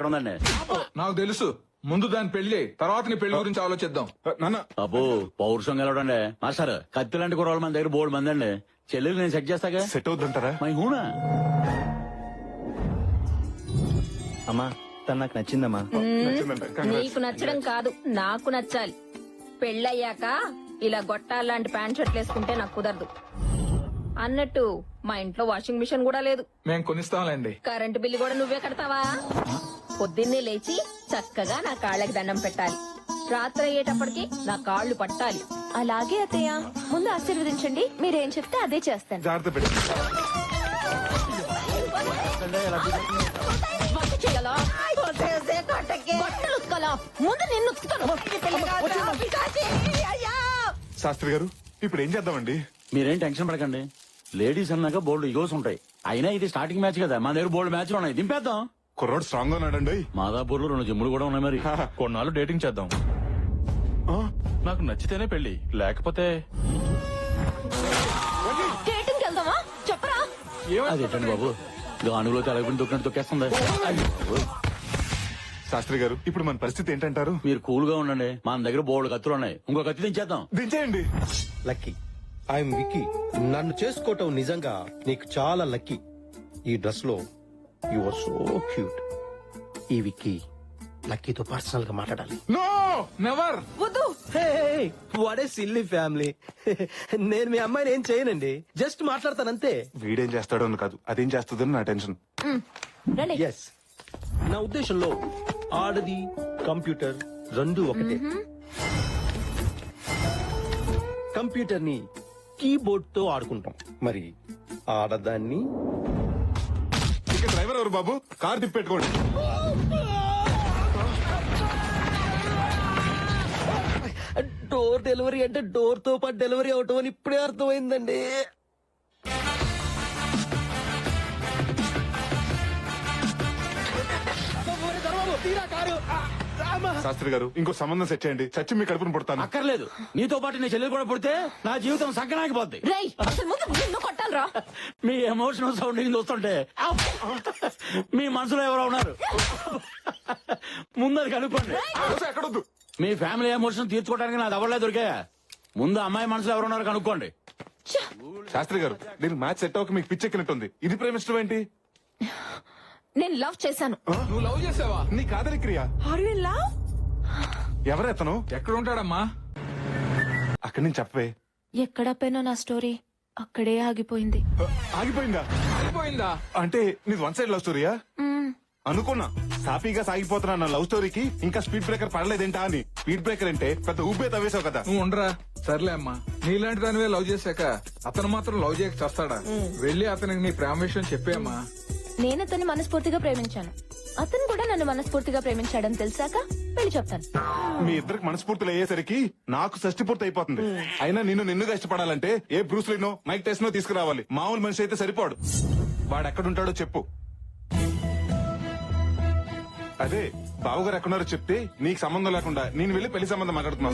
ఎక్కడ ఉందండి? నాకు తెలుసు. ముందు దాని పెళ్లి, తర్వాత నీ పెళ్లి గురించి ఆలోచిద్దాం. అబ్బో పౌరుషం గెలవడండి. మాస్టర్ కత్తి లాంటి కుర్రాళ్ళు మన దగ్గర బోర్డు మంది అండి. చెల్లెలు నేను సెట్ చేస్తాగా. సెట్ అవుతుంటారా? మై హూనా అమ్మా తను నాకు నచ్చిందమ్మా. నీకు నచ్చడం కాదు, నాకు నచ్చాలి. పెళ్ళయ్యాక ఇలా గొట్టాలాంటి ప్యాంట్ షర్ట్లు వేసుకుంటే నాకు కుదరదు. అన్నట్టు మా ఇంట్లో వాషింగ్ మిషన్ కూడా లేదు. మేము కొనిస్తాంలేండి. కరెంటు బిల్లు కూడా నువ్వే కడతావా? పొద్దున్నే లేచి చక్కగా నా కాళ్ళకి దండం పెట్టాలి. రాత్రి అయ్యేటప్పటికి నా కాళ్ళు పట్టాలి. అలాగే అత్తయ్య, ముందు ఆశీర్వదించండి. మీరేం చెప్తే అదే చేస్తాను. జాగ్రత్త పెట్టి వంట చెయ్యాలా? బట్టలు ఉతకాలా? ముందు నిన్ను ఉతుకుతాను. శాస్త్రి గారు ఇప్పుడు ఏం చేద్దామండి? మీరేం టెన్షన్ పడకండి. లేడీస్ అన్నాక బోల్డ్ ఇగోస్ ఉంటాయి. అయినా ఇది స్టార్టింగ్ మ్యాచ్ కదా, మా దగ్గర బోల్డ్ మ్యాచ్లు ఉన్నాయి. దింపేద్దాం. కుర్రోడు స్ట్రాంగ్ గా ఉన్నాడండి. మాదాపూర్ లో 2 జిమ్ములు కూడా ఉన్నాయి. మరి కొన్నాళ్ళు డేటింగ్ చేద్దాం. నాకు నచ్చితేనే పెళ్లి, లేకపోతే డేటింగ్ వెళ్దామా? చెప్పరా. అదేంటండి బాబు, గానుగులో తెలగకుండా దొక్కినట్టు తొక్కేస్తుంది. శాస్త్రి గారు ఇప్పుడు మన పరిస్థితి ఏంటంటారు? మీరు కూల్ గా ఉండండి. మన దగ్గర బోల్డ్ కత్తులు ఉన్నాయి. ఇంకో కత్తి దించేద్దాం. దించేయండి. Lucky, I'm Vicky. నన్ను చేసుకోవటం నిజంగా నీకు చాలా లక్కీ. ఈ డ్రెస్ లో యు ఆర్ సో క్యూట్. ఈ విక్కీ లక్కీతో పర్సనల్ గా మాట్లాడాలి. No never. వద్దు. What a silly family. నేను మీ అమ్మాయిని ఏం చేయనండి, జస్ట్ మాట్లాడతానంతే. వీడేం చేస్తాడో అని కాదు, అదేం చేస్తుందని నా టెన్షన్. రండి. ఎస్, నా ఉద్దేశంలో ఆడది కంప్యూటర్ రెండు ఒకటే. కంప్యూటర్ ని కీబోర్డ్ తో ఆడుకుంటాం, మరి ఆడదాన్ని ఇక డ్రైవర్ ఎవరు బాబు? కార్ తిప్పెట్టుకోండి. డోర్ డెలివరీ అంటే డోర్ తో పాటు డెలివరీ అవటం అని ఇప్పుడే అర్థమైందండి. శాస్త్రి గారు ఇంకో సంబంధం సెట్ చేయండి. చచ్చి మీ కడుపును పుడతాను. అక్కర్లేదు. నీతో పాటు నీ చెల్లెలు కూడా పుడితే నా జీవితం సగ్గనాగిపోద్ది. రేయ్, అసలు ముందు నిన్ను కొట్టాలరా. మీ ఎమోషనల్ సౌండింగ్ చూస్తుంటే మీ మనసులో ఎవరో ఉన్నారు. ముందు అది కనుక్కోండి. ఎక్కడొద్దు. మీ ఫ్యామిలీ ఎమోషన్ తీర్చుకోవడానికి నాకు ఎవరలే దొరికాయా? ముందు అమ్మాయి మనసులో ఎవరు ఉన్నారు కనుక్కోండి. శాస్త్రి గారు దీనికి మ్యాచ్ సెట్ అవ్వక మీకు పిచ్చెక్కినట్టుంది. ఇది ప్రేమిష్టం ఏంటి? నేను లవ్ చేశాను. నువ్వు లవ్ చేసావా? నీ కాదలి క్రియ. ఎవరెతను? ఎక్కడ ఉంటాడమ్మా? అక్కడి నుంచి చెప్పవే. ఎక్కడపోయినా నా స్టోరీ అక్కడే ఆగిపోయింది. ఆగిపోయిందా? అయిపోయిందా? అంటే నీది వన్ సైడ్ లవ్ స్టోరీయా? అనుకున్నా సాఫీగా సాగిపోతున్నా నా లవ్ స్టోరీకి ఇంకా స్పీడ్ బ్రేకర్ పడలేదేంటా అని. స్పీడ్ బ్రేకర్ అంటే పెద్ద ఊపే తవ్వేశావు కదా. నువ్వు ఉండరా. సర్లే అమ్మా, నీలాంటి దానివే లవ్ చేశాక అతను మాత్రం లవ్ చేయక చేస్తాడా? వెళ్ళి అతనికి నీ ప్రేమ విషయం చెప్పేమ్మా. నేను అతన్ని మనస్ఫూర్తిగా ప్రేమించాను, అతను కూడా నన్ను మనస్ఫూర్తిగా ప్రేమించాడని తెలిసాక పెళ్లి చెప్తాను. మీ ఇద్దరికి మనస్ఫూర్తులు అయ్యేసరికి నాకు షష్టి పూర్తి అయిపోతుంది. అయినా నిన్నుగా ఇష్టపడాలంటే ఏ బ్రూస్లీనో మైక్ టెస్ట్నో తీసుకురావాలి. మామూలు మనిషి అయితే సరిపోడు. వాడు ఎక్కడుంటాడో చెప్పు. అదే బావగారు ఎక్కడున్నారో చెప్తే నీకు సంబంధం లేకుండా నేను వెళ్ళి పెళ్లి సంబంధం మాట్లాడుతున్నా.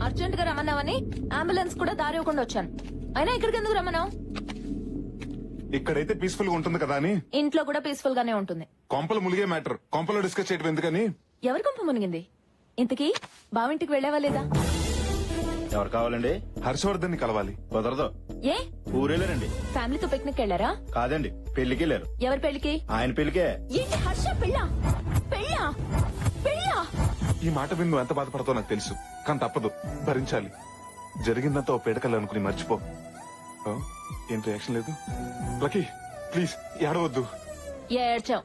అర్జెంట్ గా రమ్మన్నావని అంబులెన్స్ కూడా దారి ఇవ్వకుండా వచ్చాను. అయినా ఇక్కడికి ఎందుకు రమ్మన్నావు? ఇక్కడైతే పీస్ఫుల్ గా ఉంటుంది కదా అని. ఇంట్లో కూడా పీస్ఫుల్ గానే ఉంటుంది. కొంపలు ములిగే మ్యాటర్ కొంపలో డిస్కస్ చేయడం ఎందుకని. ఎవరి కొంప మునిగింది? ఇంతకీ బావింటికి వెళ్ళావా లేదా? ఎవరు కావాలండి? హర్షవర్ధన్ ని కలవాలి. కుదరదు. ఏ ఊరెళ్ళారండి. ఫ్యామిలీతో పిక్నిక్ వెళ్ళారా? కాదండి, పెళ్లికి వెళ్ళారు. ఎవరి పెళ్లికి? ఆయన పెళ్లికే. ఏంటి హర్ష పెళ్ళా? పెళ్ళా? పెళ్ళా? ఈ మాట విని నువ్వు ఎంత బాధపడతావు నాకు తెలుసు, కానీ తప్పదు, భరించాలి. జరిగిందంతా ఓ పేడకల్లా అనుకుని మర్చిపో. ఏం రియాక్షన్ లేదు? లక్కీ ప్లీజ్ ఏడవద్దు. ఏడ్చావు.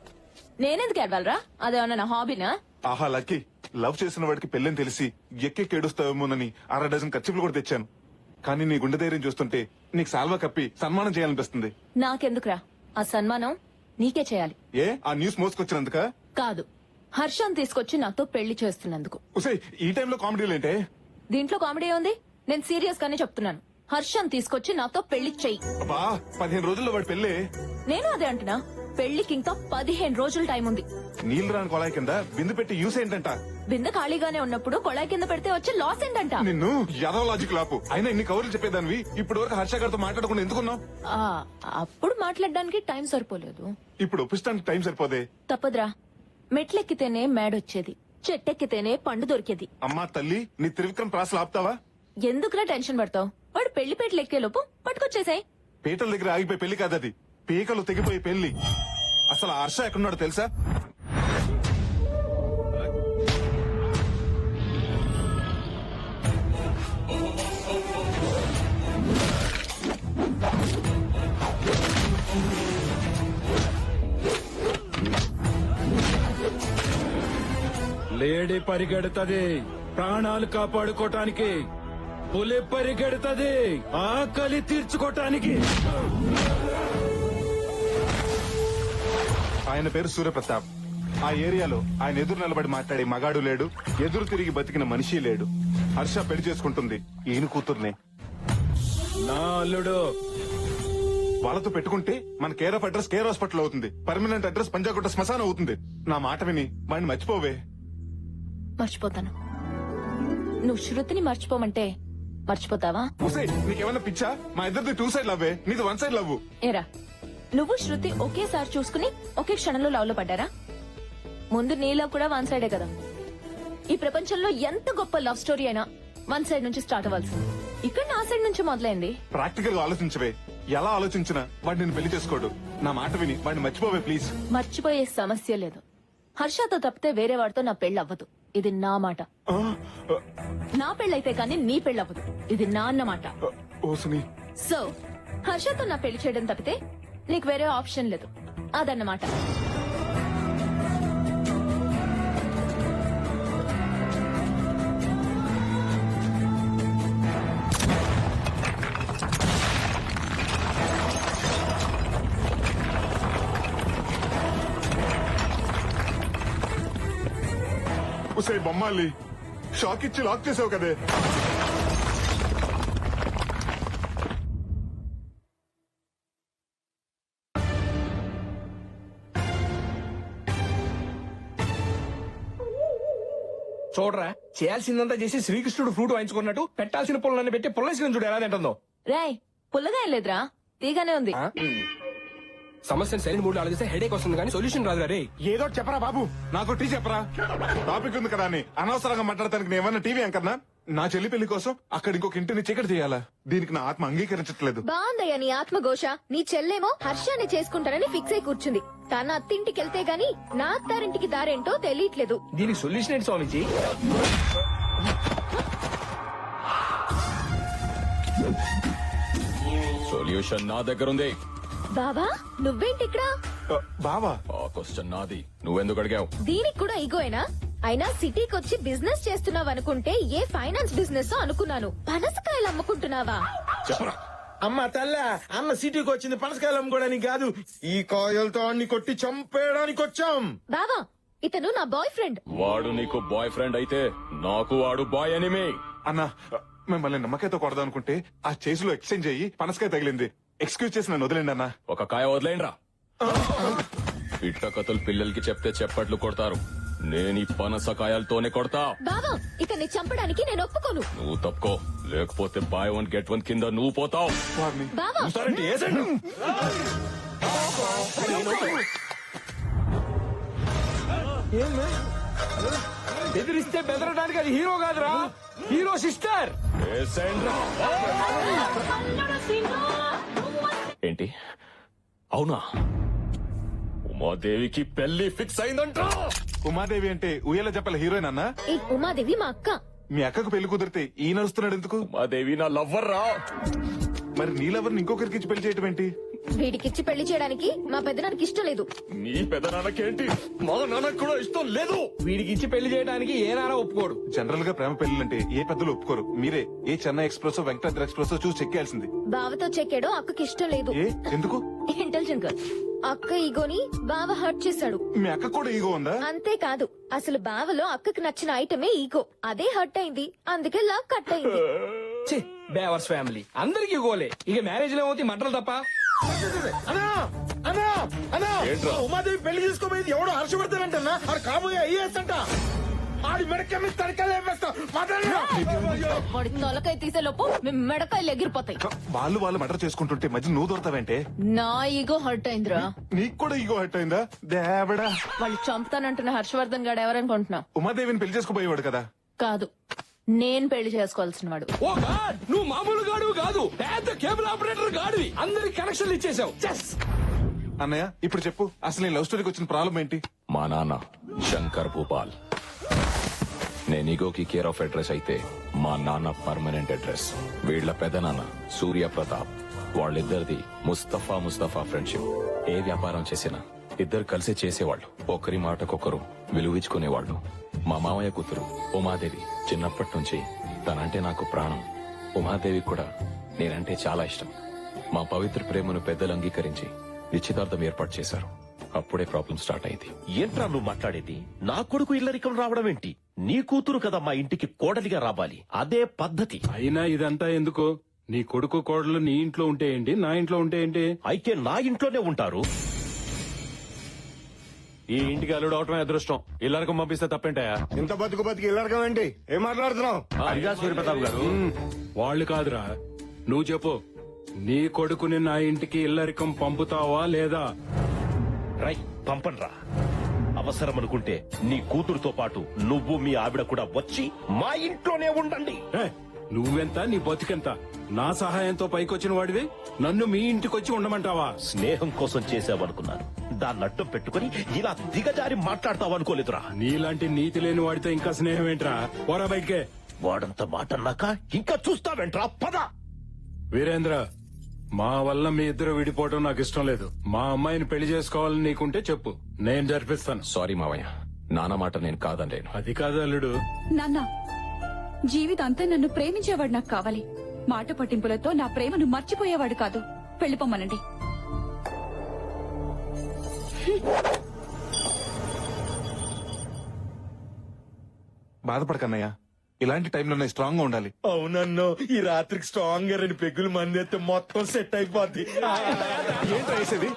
నేనెందుకు ఏడవాలరా? అదేమన్నా నా హాబీనా? ఆహా లక్కీ, లవ్ చేసిన వాడికి పెళ్ళని తెలిసి ఎక్కెక్కి ఏడుస్తావేమోనని 6 డజన్ ఖర్చులు కూడా తెచ్చాను. కానీ నీ గుండె ధైర్యం చూస్తుంటే నీకు సాల్వా కప్పి సన్మానం చేయాలనిపిస్తుంది. నాకెందుకురా ఆ సన్మానం? నీకే చేయాలి. ఏ ఆ న్యూస్ మోసుకొచ్చినందుక? కాదు, హర్షం తీసుకొచ్చి నాతో పెళ్లి చేస్తున్నందుకు. ఉసే ఈ టైంలో కామెడీలేంటే? దీంట్లో కామెడీ ఉంది? నేను సీరియస్ గానే చెప్తున్నాను. హర్షం తీసుకొచ్చి నాతో పెళ్లి చెయ్యి. అబ్బా 15 రోజుల్లో వాడి పెళ్ళే. నేను అదే అంటున్నా. పెళ్లికి ఇంకా 15 రోజులు టైం ఉంది. నీళ్లు రాని కొలాయి కింద బిందు పెట్టి యూస్ ఏంటంట? బిందె ఖాళీగానే ఉన్నప్పుడు కొళాయి కింద పెడితే వచ్చే లాస్ ఏంటంట? నిన్ను యదవ లాజిక్ లాపు. అయినా ఇన్ని కవర్లు చెప్పేదానివి ఇప్పుడు వరకు హర్ష గారితో మాట్లాడకుండా ఎందుకున్నావు? ఆ, అప్పుడు మాట్లాడడానికి టైం సరిపోలేదు. ఇప్పుడు ఒప్పిస్తానికి టైం సరిపోదే. తప్పదురా, మెట్లెక్కితేనే మేడొచ్చేది, చెట్టెక్కితేనే పండు దొరికేది. అమ్మా తల్లి, నీ త్రివిక్రమ్ ప్రాసలు ఆపుతావా? ఎందుకురా టెన్షన్ పడతావు? వాడు పెళ్లిపేటలు ఎక్కే లోపు పట్టుకొచ్చేసాయి. పీటల దగ్గర ఆగిపోయి పెళ్లి కాదది, పీకలు తెగిపోయి పెళ్లి. అసలు ఆ హర్ష ఎక్కడున్నాడో తెలుసా? లేడీ పరిగెడుతుంది ప్రాణాలు కాపాడుకోటానికి, పులి పరిగెడుతుంది ఆకలి తీర్చుకోటానికి. ఆయన పేరు సూర్యప్రతాప్. ఆ ఏరియాలో ఆయన ఎదురు నిలబడి మాట్లాడే మగాడు లేడు, ఎదురు తిరిగి బతికిన మనిషి లేడు. హర్ష పెళ్లి చేసుకుంటుంది ఈయన కూతుర్నే. నా అల్లుడు వాళ్ళతో పెట్టుకుంటే మన care of address care hospital అవుతుంది, పర్మనెంట్ అడ్రస్ పంజాగుట్ట శ్మశానం అవుతుంది. నా మాట విని వాడిని మర్చిపోవే. మర్చిపోతాను. నువ్వు శృతిని మర్చిపోమంటే మర్చిపోతావా? ఉసే, నీకేమన్నా పిచ్చా? మా ఇద్దరిది 2 సైడ్ లవ్వే, నీది 1 సైడ్ లవ్. ఏరా, నువ్వు శృతి ఒకేసారి చూసుకుని ఒకే క్షణంలో లవ్ లో పడ్డారా? ముందు నీ లవ్ కూడా 1 సైడే కదా. ఈ ప్రపంచంలో ఎంత గొప్ప లవ్ స్టోరీ అయినా 1 సైడ్ నుంచి స్టార్ట్ అవ్వాల్సింది. ఇక్కడ నా సైడ్ నుంచి మొదలైంది. ప్రాక్టికల్ గా ఆలోచించవే. ఎలా ఆలోచించినా వాడు నిన్ను పెళ్లి చేసుకోడు. నా మాట విని వాడిని మర్చిపోవే ప్లీజ్. మర్చిపోయే సమస్య లేదు. హర్షతో తప్పితే వేరే వాడితో నా పెళ్లి అవ్వదు. ఇది నా మాట. నా పెళ్ళైతే కానీ నీ పెళ్లి అవ్వదు. ఇది నా అన్నమాట. ఓసుని, సో హర్షతో నా పెళ్లి చేయడం తప్పితే నీకు వేరే ఆప్షన్ లేదు. అదన్నమాట. ఉసే బొమ్మాలి, షాక్ ఇచ్చి లాక్ చేసావు కదే. చూడరా, చేయాల్సిందంతా చేసి శ్రీకృష్ణుడు ఫ్రూట్ వాయించుకున్నట్టు పెట్టాల్సిన పుల్లన్ని పెట్టి పుల్లేసిన చూడు ఎలా తింటుందో. రాయ్, పుల్లగా ఏం లేదురా, తీగానే ఉంది. సమస్యను సరైన మూడు ఆలోచిస్తే హెడేక్ వస్తుంది కానీ సొల్యూషన్ రాదు రే. ఏదో చెప్పరా బాబు, నాకు టీ చెప్పరా. టాపిక్ ఉంది కదా అని అనవసరంగా మాట్లాడటానికి నేను ఏమన్నా టీవీ అంకర్నా? నా చెల్లి పెళ్లి కోసం అక్కడ ఇంకొక ఇంటిని చీకటి చేయాలా? దీనికి నా ఆత్మ అంగీకరించట్లేదు. బాగుందయ్యా నీ ఆత్మఘోష. నీ చెల్లేమో హర్షాన్ని చేసుకుంటానని ఫిక్స్ అయి కూర్చుంది. తన అత్తింటికి వెళ్తే గాని నా అత్తారింటికి దారేంటో తెలియట్లేదు. దీనికి సొల్యూషన్ ఏంటి స్వామిజీ? సొల్యూషన్ నా దగ్గర ఉంది. బాబా నువ్వేంటి ఇక్కడ? బావా, ఆ క్వశ్చన్ నాది, నువ్వెందుకు అడిగావు? దీనికి కూడా ఈగోయేనా? అయినా సిటీకి వచ్చి బిజినెస్ చేస్తున్నావు అనుకుంటే ఏ ఫైనాన్స్ బిజినెస్ అనుకున్నాను. పనసకాయలు అమ్ముకుంటున్నావా? చెప్పరా. అమ్మ తల్ల, అన్న సిటీకి వచ్చింది పనసకాయలు అమ్ముకోవడానికి కాదు, ఈ కాయలతో అన్ని కొట్టి చంపేయడానికి వచ్చాం. బావా ఇతను నా బాయ్ ఫ్రెండ్. వాడు నీకు బాయ్ ఫ్రెండ్ అయితే నాకు వాడు బాయ్ ఎనిమి. అన్నా మిమ్మల్ని నమ్మకాయతో కొడదాం అనుకుంటే ఆ చేసిలో ఎక్స్చేంజ్ అయ్యి పనసకాయ తగిలింది. ఎక్స్క్యూజ్ చేసి నన్ను వదిలేండి అన్నా. ఒక కాయ వదిలేండ్రా. పిట్ట కథలు పిల్లలకి చెప్తే చెప్పట్లు కొడతారు, నేను ఈ పనసకాయలతోనే కొడతా. బావా ఇతన్ని చంపడానికి నేను ఒప్పుకోను. నువ్వు తప్పుకో, లేకపోతే బై 1 గెట్ 1 కింద నువ్వు పోతావు. బావా చూస్తారంటే ఏసండి. బెదిరిస్తే బెదరడానికి అది హీరో కాదురా, హీరో సిస్టర్. ఏసేండ్రా. ఏంటి అవునా? ఉమాదేవికి పెళ్లి ఫిక్స్ అయిందంట. ఉమాదేవి అంటే ఉయ్యాల చెప్పల హీరోయిన్ అన్నా? ఈ ఉమాదేవి మా అక్క. మీ అక్కకు పెళ్లి కుదిరితే ఈ నడుస్తున్నాడు ఎందుకు? ఉమాదేవి నా లవ్వర్ రా. మరి నీలెవరిని ఇంకొకరికి ఇచ్చి పెళ్లి చేయటం ఏంటి? వీడికిచ్చి పెళ్లి చేయడానికి మా పెద్దనానికి ఇష్టం లేదు. నీ పెదనాన్నకేంటి, మా నాన్నకు కూడా ఇష్టం లేదు. వీడికి ఇచ్చి పెళ్లి చేయడానికి ఏ నాన్న ఒప్పుకోడు. జనరల్ గా ప్రేమ పెళ్లిలంటే ఏ పెద్దలు ఒప్పుకోరు. మీరే ఏ చెన్నై ఎక్స్ప్రెస్ వెంకటాద్రి ఎక్స్ప్రెస్ చూసి చెక్కేయాల్సింది. బావతో చెక్కాడో అక్కకి ఇష్టం లేదు. ఏ ఎందుకు? Intelligent girl. అక్క ఈగోని బావ హర్ట్ చేశాడు. మీ అక్క కూడా ఈగో ఉందా? అంతేకాదు అసలు బావలో అక్కకి నచ్చిన ఐటమే ఈగో. అదే హర్ట్ అయింది, అందుకే లవ్ కట్ అయింది. బేవర్స్ ఫ్యామిలీ అందరికి గోలే. ఇక మ్యారేజ్ లో ఏమవుతాయి మంటలు తప్ప. అన్నా అన్నా ఏంట్రా? ఉమాదేవి పెళ్లి చేసుకోబోయేది ఎవడో హర్షవర్ధనంటన్నా ఆడు కాబోయే ఐఏఎస్ అంట ఆడి మెడకెళ్ళి తడకలు వేస్తా వాడి తొలకాయ తీసే లోపు మీ మెడకాయలు ఎగిరిపోతాయి. వాళ్ళు మర్డర్ చేసుకుంటుంటే మధ్య నువ్వు దొరతావేంటే? నా ఈగో హర్ట్ అయిందిరా. నీకు కూడా ఈగో హట్ అయిందా? దేవడా, వాళ్ళు చంపుతానంటున్న హర్షవర్ధన్ గాడు ఎవరనుకుంటున్నావు? ఉమాదేవిని పెళ్లి చేసుకోబోయేవాడు కదా. కాదు, నేను పెళ్లి చేసుకోవాల్సిన వాడు. ఓ గాడ్, నువ్వు మామూలు గాడు కాదు, పెద్ద కేబుల్ ఆపరేటర్ గాడివి. అందరికి కనెక్షన్లు ఇచ్చేసావు. అన్నయ్య ఇప్పుడు చెప్పు, అసలు నీ లవ్ స్టోరీకి వచ్చిన ప్రాబ్లం ఏంటి? మా నాన్న శంకర్ భూపాల్. నేను ఈగోకి కేర్ ఆఫ్ అడ్రస్ అయితే మా నాన్న పర్మనెంట్ అడ్రస్. వీళ్ల పెదనాన్న సూర్య ప్రతాప్. వాళ్ళిద్దరిది ముస్తఫా ఫ్రెండ్షిప్. ఏ వ్యాపారం చేసినా ఇద్దరు కలిసి చేసేవాళ్ళు. ఒకరి మాటకొకరు విలువించుకునేవాళ్ళు. మా మామయ్య కూతురు ఉమాదేవి చిన్నప్పటి నుంచి తనంటే నాకు ప్రాణం. ఉమాదేవి కూడా నేనంటే చాలా ఇష్టం. మా పవిత్ర ప్రేమను పెద్దలు అంగీకరించి నిశ్చితార్థం ఏర్పాటు చేశారు. అప్పుడే ప్రాబ్లం స్టార్ట్ అయింది. ఏంట్రా నువ్వు మాట్లాడేది? నా కొడుకు ఇల్లరికం రావడం ఏంటి? నీ కూతురు కదా మా ఇంటికి కోడలిగా రావాలి, అదే పద్ధతి. అయినా ఇదంతా ఎందుకు? నీ కొడుకు కోడలు నీ ఇంట్లో ఉంటే ఏంటి, నా ఇంట్లో ఉంటే ఏంటి? అయితే నా ఇంట్లోనే ఉంటారు. ఈ ఇంటికి అల్లుడు అవటమే అదృష్టం. ఇల్లరికం పంపిస్తే తప్పేంటాయా? ఇంత బతుకు ఇల్లరకం ఏంటి? ఏం మాట్లాడుతున్నావు? అదిగా సూర్యప్రతాప్ గారు. వాళ్ళు కాదురా, నువ్వు చెప్పు. నీ కొడుకుని నా ఇంటికి ఇల్లరికం పంపుతావా లేదా? రై పంపన్రా. అవసరం అనుకుంటే నీ కూతురుతో పాటు నువ్వు మీ ఆవిడ కూడా వచ్చి మా ఇంట్లోనే ఉండండి. ఏ, నువ్వెంత, నీ బతికెంత? నా సహాయంతో పైకొచ్చిన వాడివి నన్ను మీ ఇంటికొచ్చి ఉండమంటావా? స్నేహం కోసం చేసావనుకున్నాను, దాన్ని అడ్డం పెట్టుకుని ఇలా దిగజారి మాట్లాడతావనుకోలేదురా. నీలాంటి నీతి లేని వాడితో ఇంకా స్నేహం ఏంట్రా? పోరా బయటికే. వాడంత మాట అన్నాక ఇంకా చూస్తావేంట్రా? పద. వీరేంద్ర, మా వల్ల మీ ఇద్దరు విడిపోవడం నాకు ఇష్టం లేదు. మా అమ్మాయిని పెళ్లి చేసుకోవాలని నీకుంటే చెప్పు, నేను జరిపిస్తాను. సారీ మావయ్య, నాన్న మాట నేను కాదనలేను. అది కాదు అల్లుడు. నాన్న, జీవితాంతా నన్ను ప్రేమించేవాడు నాకు కావాలి. మాట పట్టింపులతో నా ప్రేమను మర్చిపోయేవాడు కాదు. వెళ్ళిపోమ్మనండి. బాధపడకన్నయ్య, ఇలాంటి టైంలోనే స్ట్రాంగ్ గా ఉండాలి. అవునన్నో, ఈ రాత్రికి స్ట్రాంగ్ గా 2 పెగ్గులు మంది అయితే మొత్తం సెట్ అయిపోద్ది. ఏంట్రా వేసేది?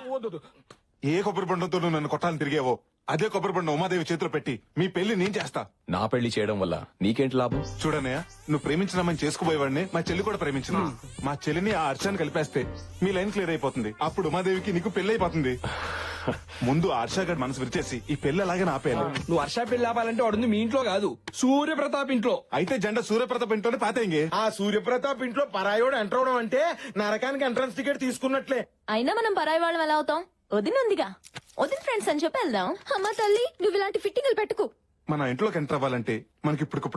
ఏ కొబ్బరి బండంతో నువ్వు నన్ను కొట్టాలని తిరిగేవో అదే కొబ్బరి బండం ఉమాదేవి చేతిలో పెట్టి మీ పెళ్లి నేను చేస్తా. నా పెళ్లి చేయడం వల్ల నీకేంటి లాభం? చూడన్నయ్య, నువ్వు ప్రేమించినామని చేసుకుపోయేవాడిని మా చెల్లి కూడా ప్రేమించింది. మా చెల్లిని ఆ హర్షాన్ని కలిపేస్తే మీ లైన్ క్లియర్ అయిపోతుంది. అప్పుడు ఉమాదేవికి నీకు పెళ్లి అయిపోతుంది. ముందు ఆ హర్ష గారి మనసు విరిచేసి ఈ పెళ్లి అలాగే ఆపేయాలి. నువ్వు హర్ష పెళ్లి ఆపాలంటే వాడుంది మీ ఇంట్లో కాదు, సూర్యప్రతాప్ ఇంట్లో. అయితే జెండా సూర్యప్రతాప్ ఇంట్లోనే పాతేంగే. ఆ సూర్యప్రతాప్ ఇంట్లో పరాయోడు ఎంటర్ అవడం అంటే నరకానికి ఎంట్రన్స్ టికెట్ తీసుకున్నట్లే. అయినా మనం పరాయి వాళ్ళం ఎలా అవుతాం? వదినుందిగా, వదిన ఫ్రెండ్స్ అని చెప్పి వెళ్దాం. అమ్మ తల్లి, నువ్వు ఇలాంటి ఫిట్టింగ్లు పెట్టుకు. మన ఇంట్లోకి ఎంటర్ అవ్వాలంటే మనకి ఇప్పుడు